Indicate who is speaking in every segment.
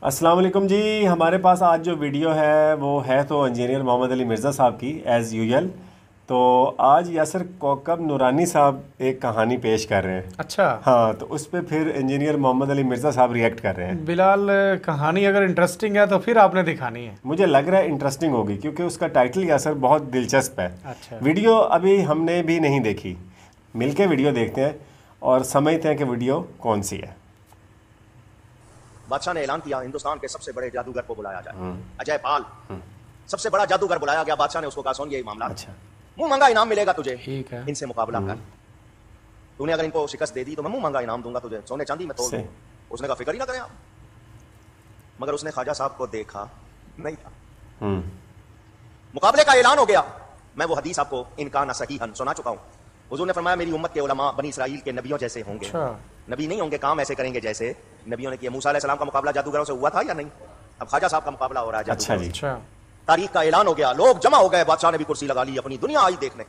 Speaker 1: अस्सलाम वालेकुम जी। हमारे पास आज जो वीडियो है वो है तो इंजीनियर मोहम्मद अली मिर्ज़ा साहब की एज़ यूजुअल। तो आज यासर कौकब नूरानी साहब एक कहानी पेश कर रहे हैं।
Speaker 2: अच्छा।
Speaker 1: हाँ, तो उस पर फिर इंजीनियर मोहम्मद अली मिर्ज़ा साहब रिएक्ट कर रहे हैं।
Speaker 2: बिलाल, कहानी अगर इंटरेस्टिंग है तो फिर आपने दिखानी है।
Speaker 1: मुझे लग रहा है इंटरेस्टिंग होगी क्योंकि उसका टाइटल यासर बहुत दिलचस्प है।
Speaker 2: अच्छा।
Speaker 1: वीडियो अभी हमने भी नहीं देखी, मिलके वीडियो देखते हैं और समझते हैं कि वीडियो कौन सी है।
Speaker 3: बादशाह ने ऐलान किया हिंदुस्तान के सबसे बड़े जादूगर को बुलाया जाए। अजय पाल सबसे बड़ा जादूगर बुलाया गया। बादशाह ने उसको कहा, सुन ये मामला,
Speaker 1: अच्छा,
Speaker 3: मुंह मंगा इनाम मिलेगा तुझे,
Speaker 2: ठीक है।
Speaker 3: इनसे मुकाबला कर। तूने अगर इनको शिकस्त दे दी तो मैं मुंह मंगा इनाम दूंगा तुझे, सोने चांदी में तोड़ दूं। उसने कहा फिक्र ही ना करें आप। मगर उसने ख्वाजा साहब को देखा नहीं था। मुकाबले का ऐलान हो गया। मैं वो हदीस आपको इनका न सही हन सुना चुका हूं। हुजूर ने फरमाया मेरी उम्मत के उलमा बनी इसराइल के नबियों जैसे होंगे।
Speaker 2: अच्छा।
Speaker 3: नबी नहीं होंगे, काम ऐसे करेंगे जैसे नबियों ने किया। मूसा अलैहि सलाम का मुकाबला जादूगरों से हुआ था या नहीं? अब ख्वाजा साहब का मुकाबला हो रहा है
Speaker 1: अच्छा
Speaker 3: जादूगरों से।
Speaker 2: अच्छा।
Speaker 3: तारीख का ऐलान हो गया, लोग जमा हो गए, बादशाह ने भी कुर्सी लगा ली, अपनी दुनिया आई देखने।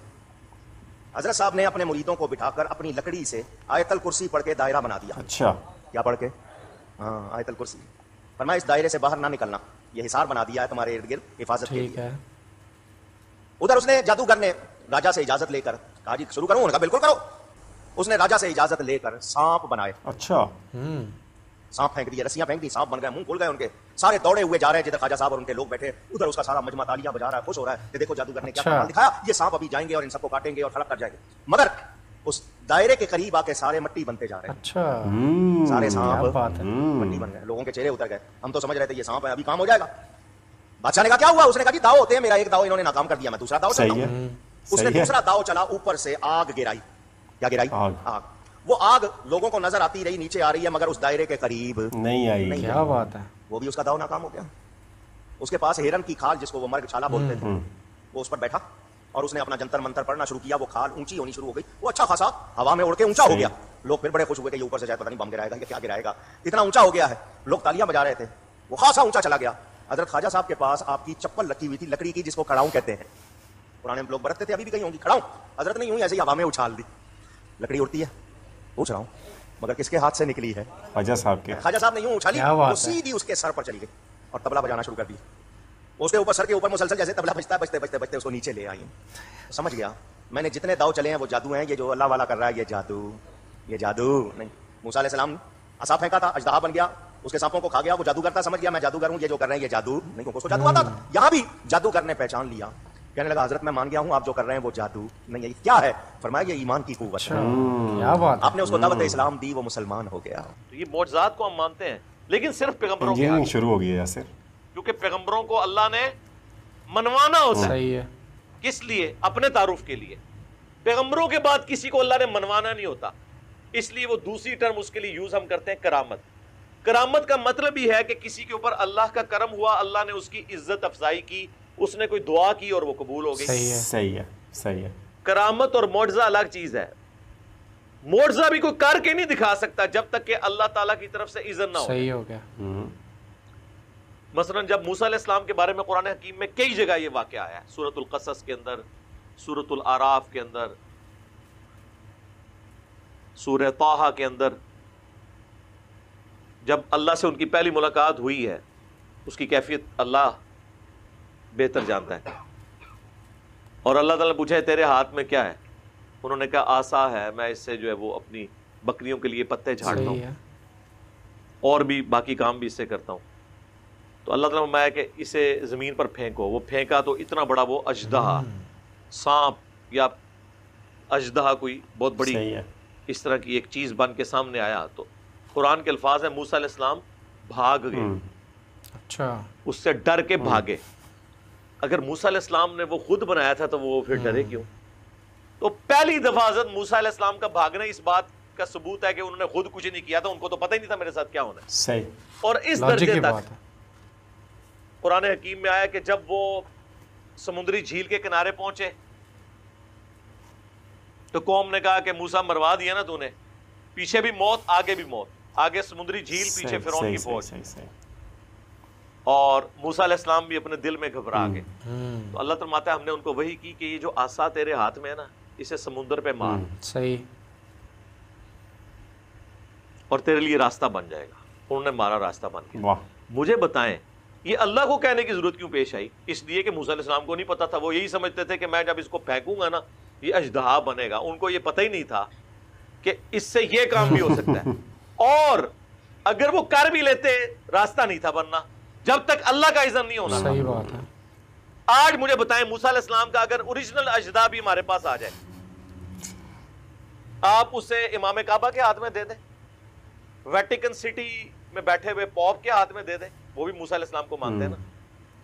Speaker 3: हजरत साहब ने अपने मुरीदों को बिठाकर अपनी लकड़ी से आयतल कुर्सी पढ़ के दायरा बना दिया।
Speaker 1: अच्छा,
Speaker 3: क्या पढ़ के? हाँ, आयतल कुर्सी। फरमाया इस दायरे से बाहर ना निकलना, ये हिसार बना दिया है तुम्हारे इर्द गिर्द हिफाजत के
Speaker 2: ठीक
Speaker 3: लिए।
Speaker 2: है।
Speaker 3: उधर उसने जादूगर ने राजा से इजाजत लेकर कहा जी शुरू करूं? उन्होंने कहा बिल्कुल करो। उसने राजा से इजाजत लेकर सांप बनाए।
Speaker 1: अच्छा,
Speaker 3: सांप फेंक दिए, रस्सियां फेंक दी, सांप बन गए, मुंह खुल गए उनके। सारे दौड़े हुए जा रहे हैं जिधर ख्वाजा साहब और उनके लोग बैठे। उधर उसका सारा मजमा तालियां बजा रहा है, खुश हो रहा है कि देखो जादूगर ने क्या
Speaker 2: अच्छा।
Speaker 3: कमाल दिखाया। ये सांप अभी जाएंगे और इन सबको काटेंगे और खड़क कर जाएंगे। मगर उस दायरे के करीब आके सारे मट्टी बनते जा रहे हैं।
Speaker 2: अच्छा।
Speaker 3: सारे
Speaker 2: क्या
Speaker 3: सांप
Speaker 2: बात है।
Speaker 3: मट्टी बन गए, लोगों के चेहरे उतर गए। हम तो समझ रहे थे ये सांप है, अभी काम हो जाएगा। बादशाह ने कहा क्या हुआ? उसने कहा जी दाव होते हैं, मेरा एक दाव इन्होंने नाकाम कर दिया, मैं दूसरा दाव चलता
Speaker 1: सही है,
Speaker 3: हूं। उसने
Speaker 1: सही है।
Speaker 3: दूसरा दाव चला, ऊपर से आग गिराई। क्या गिराई? आग। वो आग लोगों को नजर आती रही, नीचे आ रही है, मगर उस दायरे के करीब
Speaker 1: नहीं आई।
Speaker 2: क्या बात है।
Speaker 3: वो भी उसका दाव नाकाम हो गया। उसके पास हिरन की खाल, जिसको वो मर्गशाला बोलते थे, वो उस पर बैठा और उसने अपना जंतर मंतर पढ़ना शुरू किया। वो खाल ऊंची होनी शुरू हो गई, वो अच्छा खासा हवा में उड़ के ऊंचा हो गया। लोग फिर बड़े खुश हुए कि ये ऊपर से शायद पता नहीं बम गिराएगा या क्या गिराएगा, इतना ऊंचा हो गया है। लोग तालियां बजा रहे थे, वो खासा ऊंचा चला गया। हजरत ख्वाजा साहब के पास आपकी चप्पल रखी हुई थी, लकड़ी की, जिसको खड़ाऊं कहते हैं। पुराने लोग बरतते थे, अभी भी कहीं होंगी खड़ाऊं। हजरत ने यूं ऐसे ही हवा में उछाल दी। लकड़ी उड़ती है, पूछ रहा हूं, मगर किसके हाथ से निकली है?
Speaker 1: ख्वाजा साहब के।
Speaker 3: ख्वाजा साहब ने यूं उछाली,
Speaker 2: क्या बात
Speaker 3: वो
Speaker 2: है।
Speaker 3: सीधी उसके सर पर चली गई और तबला बजाना शुरू कर दिया। उसके ऊपर, सर के ऊपर मुसलसल जैसे तबला बजता है, बजते बजते बजते उसको नीचे ले आई। समझ गया, मैंने जितने दाव चले हैं वो जादू हैं। ये जो अल्लाह वाला कर रहा है ये जादू, ये जादू नहीं। मूसा अलैहि सलाम असा फेंका था, अजदहा बन गया, उसके सांपों को खा गया। वो जादूगर था, समझ गया मैं जादूगर हूं, ये जो कर रहे हैं ये जादू नहीं, क्योंकि उसको जादू आता था। यहां भी जादूगर ने पहचान लिया, कहने लगा हजरत मैं मान गया हूं, आप जो कर रहे हैं वो जादू नहीं है। क्या है? फरमाया ये ईमान की कुव्वत है।
Speaker 2: क्या बात है।
Speaker 3: आपने उसको दावत इस्लाम दी, वो मुसलमान हो गया।
Speaker 4: तो ये मौजज़ात को हम मानते हैं, लेकिन सिर्फ पैगंबरों के
Speaker 1: इंजीनियरिंग
Speaker 4: हाथ,
Speaker 1: शुरू हो गई है यासर।
Speaker 4: क्योंकि पैगंबरों को अल्लाह ने मनवाना होता है।
Speaker 2: सही है।
Speaker 4: किस लिए? अपने तारुफ के लिए। पैगंबरों के बाद किसी को अल्लाह ने मनवाना नहीं होता, इसलिए वो दूसरी टर्म उसके लिए यूज हम करते हैं, करामत। करामत का मतलब ही है कि किसी के ऊपर अल्लाह का करम हुआ, अल्लाह ने उसकी इज्जत अफजाई की, उसने कोई दुआ की और वो कबूल हो गई।
Speaker 2: सही है।
Speaker 1: सही है, सही है।
Speaker 4: करामत और मुअज्जा अलग चीज है। मुअज्जा भी कोई करके नहीं दिखा सकता जब तक कि अल्लाह ताला की तरफ से इज़्न ना हो।
Speaker 2: सही हो गया।
Speaker 4: मसलन जब मूसा अलैहिस्सलाम के बारे में कुरान हकीम में कई जगह ये वाक़या आया है, सूरतुल क़सस के अंदर, सूरतुल आराफ के अंदर, सूरह ताहा के अंदर, जब अल्लाह से उनकी पहली मुलाकात हुई है, उसकी कैफियत अल्लाह बेहतर जानता है। और अल्लाह ताला पूछा है तेरे हाथ में क्या है? उन्होंने कहा आसा है, मैं इससे जो है वो अपनी बकरियों के लिए पत्ते झाड़ता
Speaker 2: सही
Speaker 4: हूँ
Speaker 2: है।
Speaker 4: और भी बाकी काम भी इससे करता हूँ। तो अल्लाह ताला फरमाया कि इसे ज़मीन पर फेंको। वो फेंका तो इतना बड़ा वो अजदहा, सांप या अजदहा कोई बहुत बड़ी
Speaker 1: सही है।
Speaker 4: इस तरह की एक चीज़ बन के सामने आया। तो कुरान के अल्फाज है मूसा अलैहिस्सलाम भाग गए,
Speaker 2: अच्छा।
Speaker 4: उससे डर के भागे। अगर मूसा अलैहिस्सलाम ने वो खुद बनाया था तो वो फिर डरे क्यों? तो पहली दफा हज़रत मूसा अलैहिस्सलाम का भागना इस बात का सबूत है कि उन्होंने खुद कुछ नहीं किया था, उनको तो पता ही नहीं था मेरे साथ क्या होना है।
Speaker 1: सही।
Speaker 4: और इस
Speaker 2: लॉजिक
Speaker 4: दर्जे
Speaker 2: की
Speaker 4: तक
Speaker 2: बात है।
Speaker 4: कुरान हकीम में आया कि जब वो समुद्री झील के किनारे पहुंचे तो कौम ने कहा कि मूसा मरवा दिया ना तूने, पीछे भी मौत आगे भी मौत, आगे समुद्री झील पीछे फिरौन की फौज। और मूसा अलैहिस्सलाम भी अपने दिल में घबरा गए। तो अल्लाह फरमाता है हमने उनको वही की कि ये जो आसा तेरे हाथ में है ना, इसे समुद्र पे मार,
Speaker 2: सही,
Speaker 4: और तेरे लिए रास्ता बन जाएगा। उन्होंने मारा, रास्ता बन गया।
Speaker 1: वाह।
Speaker 4: मुझे बताएं ये अल्लाह को कहने की जरूरत क्यों पेश आई? इसलिए कि मूसा अलैहिस्सलाम को नहीं पता था, वो यही समझते थे कि मैं जब इसको फेंकूंगा ना ये अजदहा बनेगा। उनको ये पता ही नहीं था कि इससे ये काम भी हो सकता है। और अगर वो कर भी लेते रास्ता नहीं था बनना जब तक अल्लाह का इज़्न नहीं होना।
Speaker 2: सही बात है।
Speaker 4: आज मुझे बताएं मूसा अलैहिस्सलाम का अगर ओरिजिनल अजदा भी हमारे पास आ जाए, आप उसे इमाम काबा के हाथ में दे दें, वेटिकन सिटी में बैठे हुए पॉप के हाथ में दे दें, वो भी मूसा अलैहिस्सलाम को मानते हैं ना,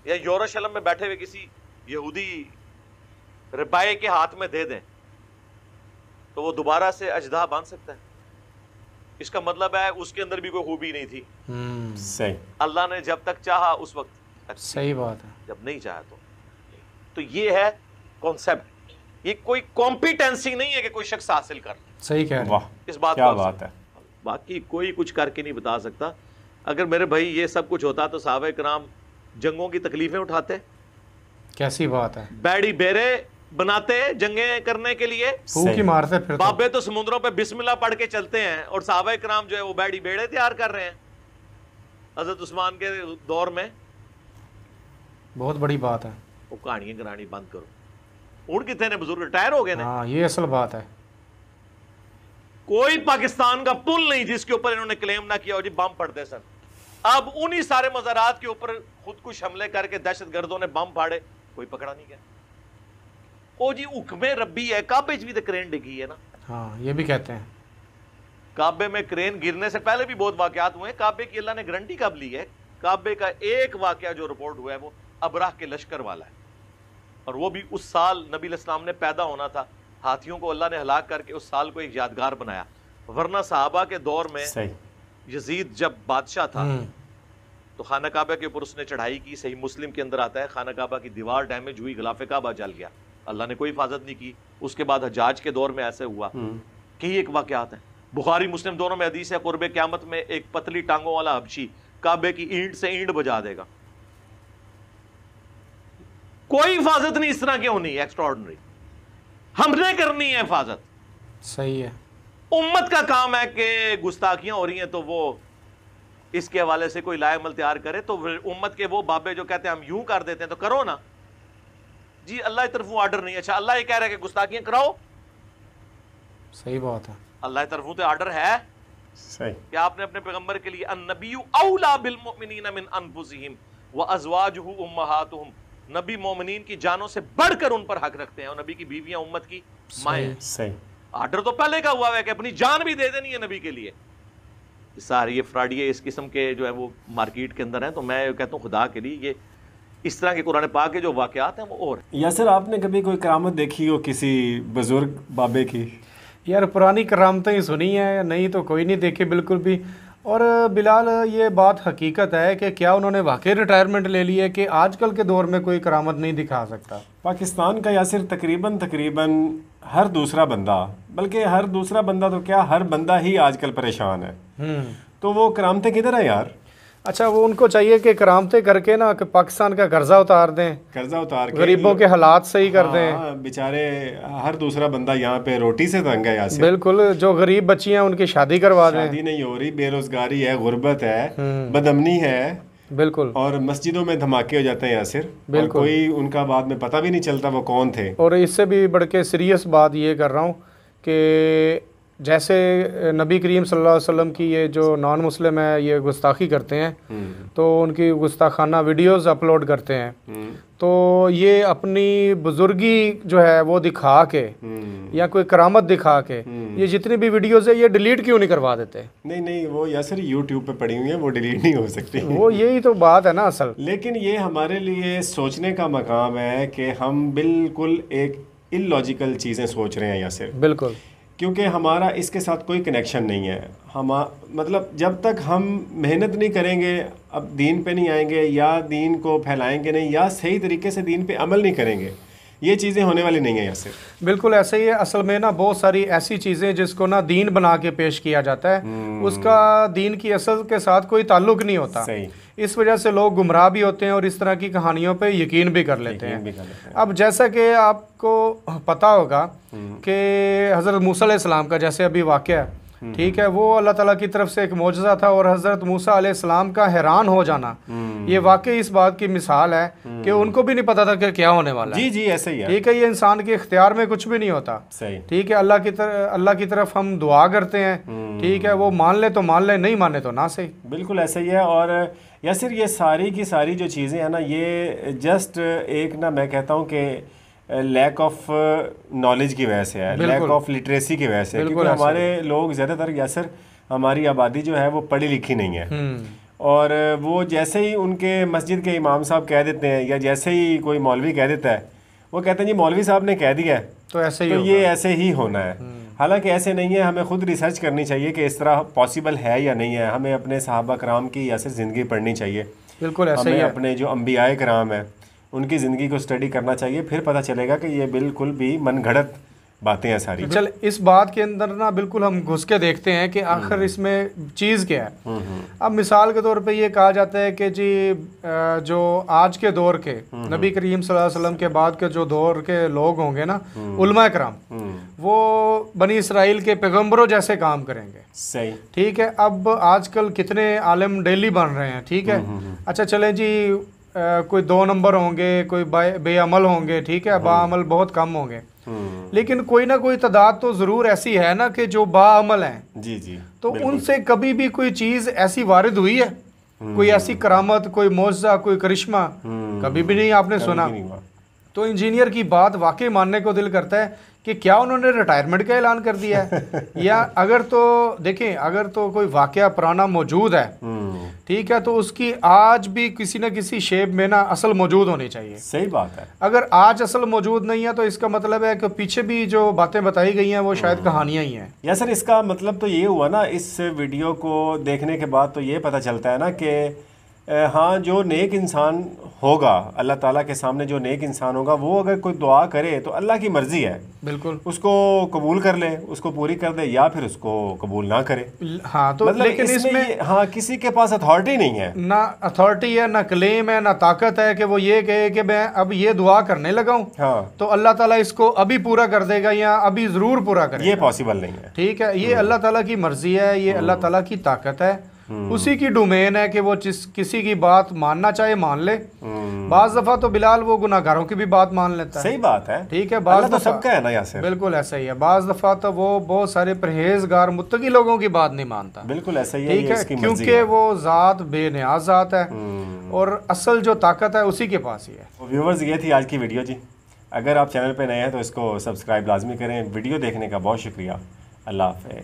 Speaker 4: या यरूशलेम में बैठे हुए किसी यहूदी रबाए के हाथ में दे दें, तो वो दोबारा से अजदा बन सकता है। इसका मतलब है उसके अंदर भी कोई खूबी नहीं थी।
Speaker 1: सही।
Speaker 4: अल्लाह ने जब तक चाहा उस वक्त,
Speaker 2: सही बात है,
Speaker 4: जब नहीं चाहा तो ये है कॉन्सेप्ट। ये कोई कॉम्पिटेंसी नहीं है कि कोई शख्स हासिल कर।
Speaker 2: सही कह रहे हैं।
Speaker 1: वाह,
Speaker 4: इस बात
Speaker 1: क्या
Speaker 4: को
Speaker 1: बात है।
Speaker 4: बाकी कोई कुछ करके नहीं बता सकता। अगर मेरे भाई ये सब कुछ होता तो सहाबा कराम जंगों की तकलीफें उठाते,
Speaker 2: कैसी बात है,
Speaker 4: बैड़ी बेरे बनाते जंगें करने के लिए,
Speaker 2: फूंक ही मारते फिर तो।
Speaker 4: बाबे तो समुद्रों पे बिस्मिल्लाह पढ़ के चलते हैं और सहाबा कराम जो है वो बैड़ी बेड़े तैयार कर रहे हैं हजरत उस्मान के दौर में।
Speaker 2: बहुत बड़ी बात है।
Speaker 4: वो कहानियां करानी बंद करो। उड़ कितने ने बुजुर्ग रिटायर हो गए ने।
Speaker 2: हाँ, ये असल बात है।
Speaker 4: कोई पाकिस्तान का पुल नहीं जिसके ऊपर इन्होंने क्लेम ना किया हो जी बम पड़ते सन। अब उन्हीं सारे मज़ारात के ऊपर खुदकुश हमले करके दहशतगर्दों ने बम फाड़े, कोई पकड़ा नहीं गया। ओ जी हुक्मे रब्बी है, काबे भी तो क्रेन डिगी है ना।
Speaker 2: हाँ, ये भी कहते हैं।
Speaker 4: काबे में क्रेन गिरने से पहले भी बहुत वाकयात हुए। काबे की अल्लाह ने गारंटी कब ली है? काबे का एक वाकया जो रिपोर्ट हुआ है वो अबराह के लश्कर वाला है, और वो भी उस साल नबी इस्लाम ने पैदा होना था। हाथियों को अल्लाह ने हलाक करके उस साल को एक यादगार बनाया। वरना सहाबा के दौर में यजीद जब बादशाह था तो खाना काबा के ऊपर उसने चढ़ाई की। सही मुस्लिम के अंदर आता है खाना काबा की दीवार डैमेज हुई, गिलाफे काबा जल गया, अल्लाह ने कोई हिफाजत नहीं की। उसके बाद हज्जाज के दौर में ऐसे हुआ। कई एक वाकयात हैं, बुखारी मुस्लिम दोनों में हदीस है, कुर्बे क़यामत में एक पतली टांगों वाला हबशी काबे की ईंट से ईंट बजा देगा। कोई हिफाजत नहीं इस तरह की होनी, एक्स्ट्राऑर्डिनरी हमने करनी है हिफाजत।
Speaker 2: सही है।
Speaker 4: उम्मत का काम है कि गुस्ताखियां हो रही हैं तो वो इसके हवाले से कोई लाए अमल तैयार करे। तो उम्मत के वो बाबे जो कहते हैं हम यूं कर देते हैं तो करो ना जी, अल्लाह की तरफों ऑर्डर नहीं। अच्छा, अल्लाह ये कह रहा है कि गुस्ताखियां कराओ,
Speaker 2: सही बात है।
Speaker 4: अल्लाह की तरफों तो ऑर्डर है।
Speaker 1: सही।
Speaker 4: कि आपने अपने पैगंबर के लिए अन्नबिय्यु औला बिल मुमिनीना मिन अनफुसिहिम व अज़वाजुहु उम्महातुहुम, नबी मोमिनीन की जानों से बढ़कर उन पर हक रखते हैं, और नबी की बीवियां उम्मत की माएँ।
Speaker 1: सही।
Speaker 4: ऑर्डर तो पहले का हुआ है कि अपनी जान भी दे देनी है नबी के लिए। सारे ये फ्रॉडिये इस किस्म के जो है वो मार्केट के अंदर हैं। तो मैं कहता हूँ खुदा के लिए ये इस तरह के कुरान पाक के जो वाकयात हैं वो और।
Speaker 1: या सर आपने कभी कोई करामत देखी हो किसी बुजुर्ग बाबे की?
Speaker 2: यार पुरानी करामतें ही सुनी है, नहीं तो कोई नहीं देखी बिल्कुल भी। और बिलाल ये बात हकीकत है कि क्या उन्होंने वाकई रिटायरमेंट ले ली है कि आजकल के दौर में कोई करामत नहीं दिखा सकता?
Speaker 1: पाकिस्तान का यासिर तकरीबन हर दूसरा बंदा, बल्कि हर दूसरा बंदा तो क्या हर बंदा ही आजकल परेशान है। तो वो करामतें किधर है यार?
Speaker 2: अच्छा, वो उनको चाहिए कि करामतें करके ना कि पाकिस्तान का कर्जा उतार दें,
Speaker 1: कर्जा उतार के
Speaker 2: गरीबों के हालात सही कर दें।
Speaker 1: बेचारे हर दूसरा बंदा यहाँ पे रोटी से तंग है यासिर।
Speaker 2: बिल्कुल, जो गरीब बच्ची हैं उनकी शादी करवा दें।
Speaker 1: शादी नहीं हो रही, बेरोजगारी है, गुर्बत है, बदअमनी है।
Speaker 2: बिल्कुल।
Speaker 1: और मस्जिदों में धमाके हो जाते हैं यासिर, और कोई उनका बाद में पता भी नहीं चलता वो कौन थे। और
Speaker 2: इससे भी बढ़ के सीरियस बात ये कर रहा हूँ कि जैसे नबी करीम सल्लल्लाहु अलैहि वसल्लम की ये जो नॉन मुस्लिम है ये गुस्ताखी करते हैं तो उनकी गुस्ताखाना वीडियोस अपलोड करते हैं, तो ये अपनी बुजुर्गी जो है वो दिखा के या कोई करामत दिखा के ये जितनी भी वीडियोस है ये डिलीट क्यों नहीं करवा देते?
Speaker 1: नहीं वो यासिर यूट्यूब पे पड़ी हुई है, वो डिलीट नहीं हो सकती।
Speaker 2: वो यही तो बात है ना असल।
Speaker 1: लेकिन ये हमारे लिए सोचने का मकाम है कि हम बिल्कुल एक इलॉजिकल चीज़ें सोच रहे हैं यासिर।
Speaker 2: बिल्कुल,
Speaker 1: क्योंकि हमारा इसके साथ कोई कनेक्शन नहीं है। हम मतलब जब तक हम मेहनत नहीं करेंगे, अब दीन पे नहीं आएंगे या दीन को फैलाएंगे नहीं या सही तरीके से दीन पे अमल नहीं करेंगे, ये चीज़ें होने वाली नहीं है यासिर।
Speaker 2: बिल्कुल ऐसे ही है। असल में ना बहुत सारी ऐसी चीज़ें जिसको ना दीन बना के पेश किया जाता है, उसका दीन की असल के साथ कोई ताल्लुक नहीं होता।
Speaker 1: सही।
Speaker 2: इस वजह से लोग गुमराह भी होते हैं और इस तरह की कहानियों पे यकीन भी कर लेते हैं। अब जैसा कि आपको पता होगा कि हज़रत मूसा अलैहिस्सलाम का जैसे अभी वाक़या है ठीक है, वो अल्लाह ताला की तरफ से एक मौजज़ा था। और हज़रत मूसा अलैहिस्सलाम का हैरान हो जाना, ये वाकई इस बात की मिसाल है कि उनको भी नहीं पता था कि क्या होने वाला है।
Speaker 1: जी जी ऐसे ही है।
Speaker 2: ठीक है, ये इंसान के इख्तियार में कुछ भी नहीं होता।
Speaker 1: सही।
Speaker 2: ठीक है, अल्लाह की तरफ हम दुआ करते हैं, ठीक है, वो मान ले तो मान ले, नहीं माने तो ना सही।
Speaker 1: बिल्कुल ऐसे ही है। और यासिर ये सारी की सारी जो चीज़ें हैं ना, ये जस्ट एक ना मैं कहता हूँ कि लैक ऑफ नॉलेज की वजह से है, लैक ऑफ लिटरेसी की वजह से, क्योंकि हमारे लोग ज़्यादातर यासिर हमारी आबादी जो है वो पढ़ी लिखी नहीं है। और वो जैसे ही उनके मस्जिद के इमाम साहब कह देते हैं या जैसे ही कोई मौलवी कह देता है, वो कहते हैं जी मौलवी साहब ने कह दिया है
Speaker 2: तो ऐसे ही
Speaker 1: तो ये ऐसे ही होना है। हालांकि ऐसे नहीं है, हमें खुद रिसर्च करनी चाहिए कि इस तरह पॉसिबल है या नहीं है। हमें अपने सहाबा कराम की यासिर ज़िंदगी पढ़नी चाहिए।
Speaker 2: बिल्कुल ऐसे
Speaker 1: हमें
Speaker 2: ही है।
Speaker 1: अपने जो अंबियाए कराम है उनकी ज़िंदगी को स्टडी करना चाहिए, फिर पता चलेगा कि ये बिल्कुल भी मनगढ़ंत बातें हैं सारी।
Speaker 2: चल इस बात के अंदर ना बिल्कुल हम घुस के देखते हैं कि आखिर इसमें चीज़ क्या है। अब मिसाल के तौर पे ये कहा जाता है कि जी जो आज के दौर के नबी करीम सल्लल्लाहु अलैहि वसल्लम के बाद के जो दौर के लोग होंगे ना, उलमा कराम, वो बनी इसराइल के पैगम्बरों जैसे काम करेंगे।
Speaker 1: सही।
Speaker 2: ठीक है, अब आजकल कितने आलिम डेली बन रहे हैं। ठीक है, अच्छा चलें जी, कोई 2 नंबर होंगे, कोई बेअमल होंगे, ठीक है, बाअमल बहुत कम होंगे, लेकिन कोई ना कोई तादाद तो ज़रूर ऐसी है ना कि जो बाअमल हैं।
Speaker 1: जी जी।
Speaker 2: तो उनसे कभी भी कोई चीज़ ऐसी वारिद हुई है, कोई ऐसी करामत, कोई मौजज़ा, कोई करिश्मा कभी भी नहीं आपने सुना। तो इंजीनियर की बात वाकई मानने को दिल करता है कि क्या उन्होंने रिटायरमेंट का ऐलान कर दिया है या अगर तो देखें, अगर तो कोई वाकया पुराना मौजूद है, ठीक है, तो उसकी आज भी किसी न किसी शेप में ना असल मौजूद होनी चाहिए।
Speaker 1: सही बात है।
Speaker 2: अगर आज असल मौजूद नहीं है तो इसका मतलब है कि पीछे भी जो बातें बताई गई हैं वो शायद कहानियां ही हैं।
Speaker 1: या सर इसका मतलब तो ये हुआ ना, इस वीडियो को देखने के बाद तो ये पता चलता है ना कि हाँ, जो नेक इंसान होगा, अल्लाह ताला के सामने जो नेक इंसान होगा, वो अगर कोई दुआ करे तो अल्लाह की मर्जी है,
Speaker 2: बिल्कुल
Speaker 1: उसको कबूल कर ले, उसको पूरी कर दे, या फिर उसको कबूल ना करे।
Speaker 2: हाँ, तो
Speaker 1: मतलब
Speaker 2: लेकिन इसमें
Speaker 1: हाँ किसी के पास अथॉरिटी नहीं है,
Speaker 2: ना अथॉरिटी है, ना क्लेम है, ना ताकत है कि वो ये कहे कि मैं अब ये दुआ करने लगा हूँ
Speaker 1: हाँ
Speaker 2: तो अल्लाह ताला इसको अभी पूरा कर देगा या अभी ज़रूर पूरा करेगा।
Speaker 1: ये पॉसिबल नहीं है।
Speaker 2: ठीक है, ये अल्लाह ताला की मर्जी है, ये अल्लाह ताला की ताकत है, उसी की डोमेन है कि वो किसी की बात मानना चाहे मान ले। बाज़ दफ़ा तो बिलाल वो गुनाहगारों की भी बात मान लेता है।
Speaker 1: सही बात है।
Speaker 2: ठीक है, बाज़
Speaker 1: तो सबका है ना यासिर।
Speaker 2: बिल्कुल ऐसा ही है। बाज़ दफ़ा तो वो बहुत सारे परहेजगार मुत्तकी लोगों की बात नहीं मानता।
Speaker 1: बिल्कुल ऐसा ही है।
Speaker 2: ठीक है, क्योंकि वो ज़ात बेनियाज ज़ात है और असल जो ताकत है उसी के पास ही है।
Speaker 1: व्यूवर्स, ये थी आज की वीडियो जी। अगर आप चैनल पे नए हैं तो इसको सब्सक्राइब लाजमी करें। वीडियो देखने का बहुत शुक्रिया। अल्लाह हाफ़िज़।